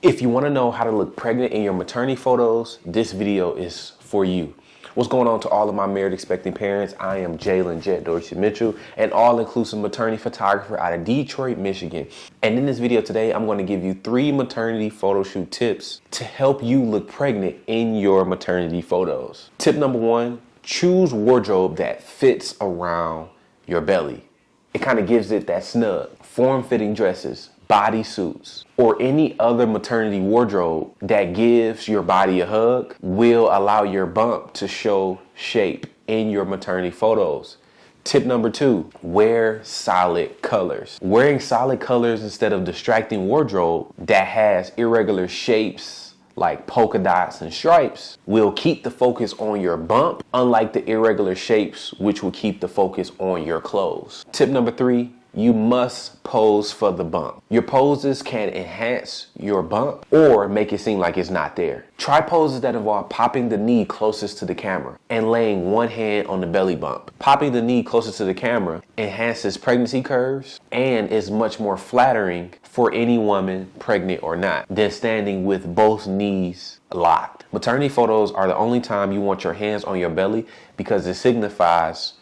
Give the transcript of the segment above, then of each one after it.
If you want to know how to look pregnant in your maternity photos, this video is for you. What's going on to all of my married expecting parents? I am Jaylin Dorsey-Mitchell, an all-inclusive maternity photographer out of Detroit, Michigan. And in this video today, I'm going to give you 3 maternity photo shoot tips to help you look pregnant in your maternity photos. Tip number 1, choose wardrobe that fits around your belly. It kind of gives it that snug. Form-fitting dresses, bodysuits, or any other maternity wardrobe that gives your body a hug will allow your bump to show shape in your maternity photos. Tip number 2, wear solid colors. Wearing solid colors instead of distracting wardrobe that has irregular shapes like polka dots and stripes will keep the focus on your bump, unlike the irregular shapes which will keep the focus on your clothes. Tip number 3, you must pose for the bump. Your poses can enhance your bump or make it seem like it's not there. Try poses that involve popping the knee closest to the camera and laying one hand on the belly bump. Popping the knee closest to the camera enhances pregnancy curves and is much more flattering for any woman, pregnant or not, than standing with both knees locked. Maternity photos are the only time you want your hands on your belly because it signifies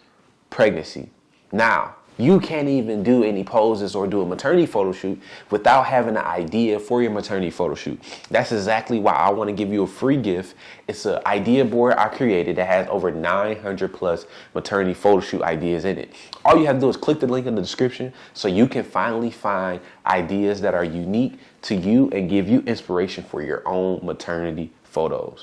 pregnancy. Now, you can't even do any poses or do a maternity photo shoot without having an idea for your maternity photo shoot. That's exactly why I want to give you a free gift. It's an idea board I created that has over 900 plus maternity photo shoot ideas in it. All you have to do is click the link in the description so you can finally find ideas that are unique to you and give you inspiration for your own maternity photos.